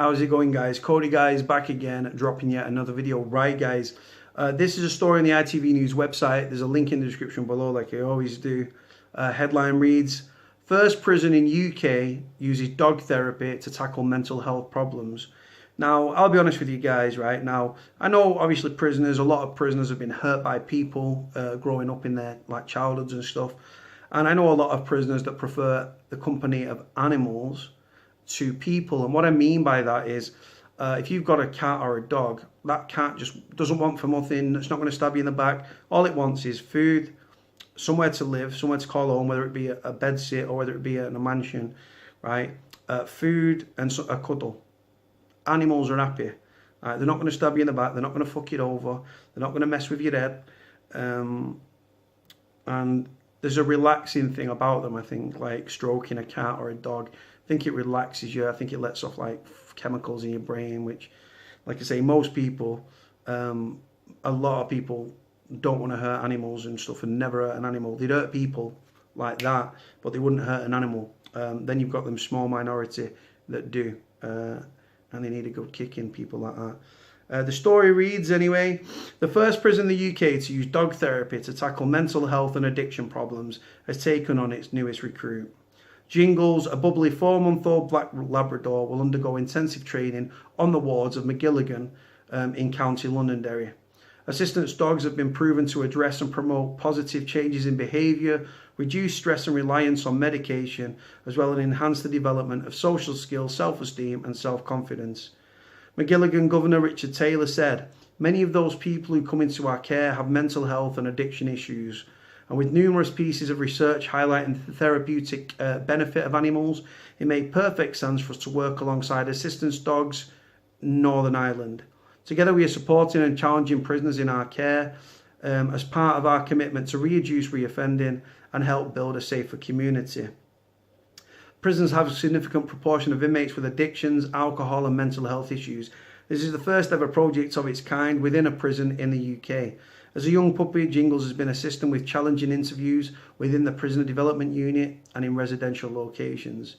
How's it going, guys? Cody, guys, back again, dropping yet another video. Right, guys, this is a story on the ITV News website. There's a link in the description below, like I always do. Headline reads, first prison in UK uses dog therapy to tackle mental health problems. Now, I'll be honest with you guys, right now, I know obviously a lot of prisoners have been hurt by people growing up in their childhoods and stuff. And I know a lot of prisoners that prefer the company of animals to people. And what I mean by that is, if you've got a cat or a dog, that cat just doesn't want for nothing. It's not going to stab you in the back. All it wants is food, somewhere to live, somewhere to call home, whether it be a bed sit or whether it be in a mansion, right? Food and a cuddle. Animals are happy. Right? They're not going to stab you in the back. They're not going to fuck it over. They're not going to mess with your head. And there's a relaxing thing about them, I think, like stroking a cat or a dog. I think it relaxes you. I think it lets off chemicals in your brain, which, like I say, most people, a lot of people don't want to hurt animals and stuff and never hurt an animal. They'd hurt people like that, but they wouldn't hurt an animal. Then you've got them small minority that do, and they need a good kick in, people like that. The story reads anyway, the first prison in the UK to use dog therapy to tackle mental health and addiction problems has taken on its newest recruit. Jingles, a bubbly 4-month-old black Labrador, will undergo intensive training on the wards of Magilligan in County Londonderry. Assistance dogs have been proven to address and promote positive changes in behaviour, reduce stress and reliance on medication, as well as enhance the development of social skills, self-esteem and self-confidence. Magilligan Governor Richard Taylor said, many of those people who come into our care have mental health and addiction issues. And with numerous pieces of research highlighting the therapeutic benefit of animals, it made perfect sense for us to work alongside assistance dogs Northern Ireland. Together we are supporting and challenging prisoners in our care as part of our commitment to reduce reoffending and help build a safer community. Prisons have a significant proportion of inmates with addictions, alcohol and mental health issues. This is the first ever project of its kind within a prison in the UK. As a young puppy, Jingles has been assisting with challenging interviews within the prisoner development unit and in residential locations.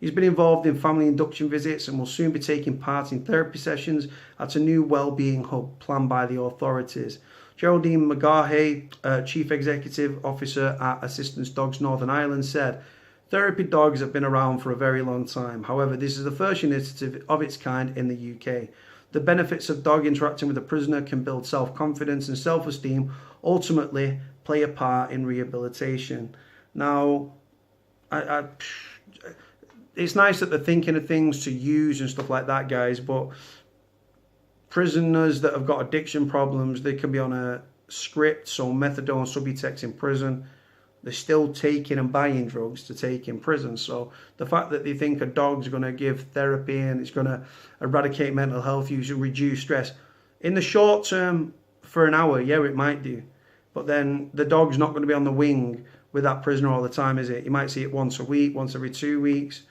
He's been involved in family induction visits and will soon be taking part in therapy sessions at a new wellbeing hub planned by the authorities. Geraldine McGarhay, Chief Executive Officer at Assistance Dogs Northern Ireland, said, therapy dogs have been around for a very long time. However, this is the first initiative of its kind in the UK. The benefits of dog interacting with a prisoner can build self-confidence and self-esteem, ultimately play a part in rehabilitation. Now, it's nice that they're thinking of things to use and stuff like that, guys, but prisoners that have got addiction problems, they can be on a script, so methadone, Subutex in prison. They're still taking and buying drugs to take in prison. So the fact that they think a dog's going to give therapy and it's going to eradicate mental health use and reduce stress, in the short term, for an hour, yeah, it might do. But then the dog's not going to be on the wing with that prisoner all the time, is it? You might see it once a week, once every 2 weeks.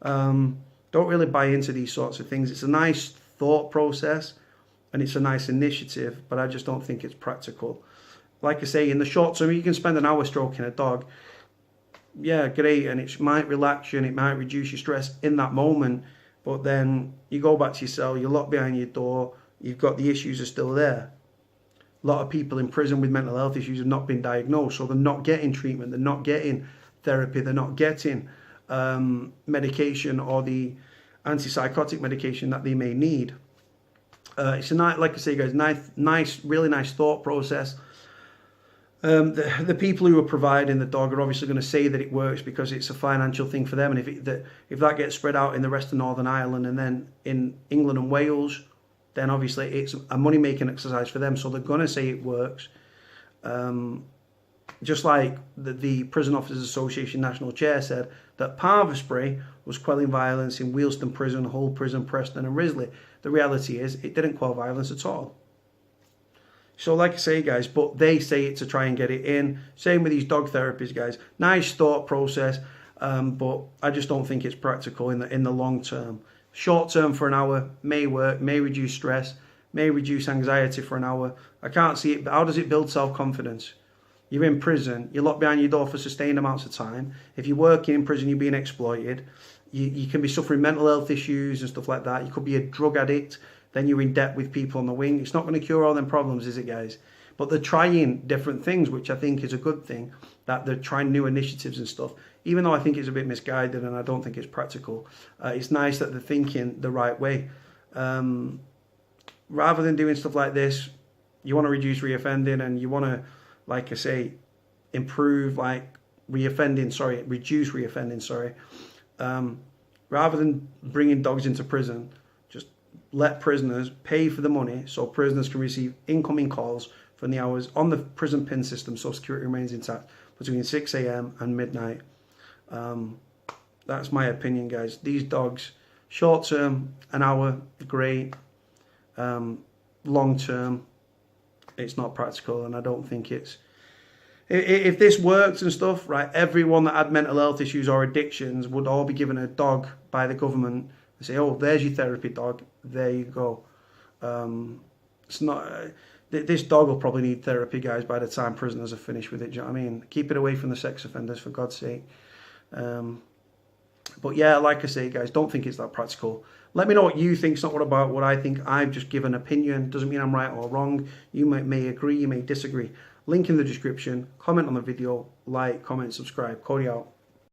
Don't really buy into these sorts of things. It's a nice thought process and it's a nice initiative, but I just don't think it's practical. Like I say, in the short term, you can spend an hour stroking a dog. Yeah, great, and it might relax you and it might reduce your stress in that moment. But then you go back to your cell, you're locked behind your door, you've got the issues are still there. A lot of people in prison with mental health issues have not been diagnosed, so they're not getting treatment, they're not getting therapy, they're not getting medication or the antipsychotic medication that they may need. It's a nice, like I say, guys, nice, really nice thought process. The people who are providing the dog are obviously going to say that it works because it's a financial thing for them, and if that gets spread out in the rest of Northern Ireland and then in England and Wales, then obviously it's a money-making exercise for them, so they're going to say it works. Just like the Prison Officers Association National Chair said that Parva spray was quelling violence in Wealdstone Prison, Hull Prison, Preston and Risley. The reality is it didn't quell violence at all. So like I say, guys, but they say it to try and get it in. Same with these dog therapies, guys. Nice thought process, but I just don't think it's practical in the long term. Short term for an hour may work, may reduce stress, may reduce anxiety for an hour. I can't see it, but how does it build self-confidence? You're in prison, you're locked behind your door for sustained amounts of time. If you're working in prison, you're being exploited. you can be suffering mental health issues and stuff like that. You could be a drug addict, then you're in debt with people on the wing. It's not going to cure all them problems, is it, guys? But they're trying different things, which I think is a good thing, that they're trying new initiatives and stuff. Even though I think it's a bit misguided and I don't think it's practical, it's nice that they're thinking the right way. Rather than doing stuff like this, you want to reduce reoffending, and you want to, like I say, improve reduce reoffending, rather than bringing dogs into prison, just let prisoners pay for the money so prisoners can receive incoming calls from the hours on the prison PIN system, so security remains intact, between 6 a.m. and midnight. That's my opinion, guys. These dogs, short term, an hour, great. Long term, it's not practical, and I don't think it's... If this works and stuff, right, everyone that had mental health issues or addictions would all be given a dog by the government and say, oh, there's your therapy dog, there you go. It's not... This dog will probably need therapy, guys, by the time prisoners are finished with it. Do you know what I mean? Keep it away from the sex offenders, for God's sake. But yeah, like I say, guys, don't think it's that practical. Let me know what you think. It's not about what I think. I've just given an opinion. Doesn't mean I'm right or wrong. You may agree, you may disagree. Link in the description. Comment on the video. Like, comment, subscribe. Cody out.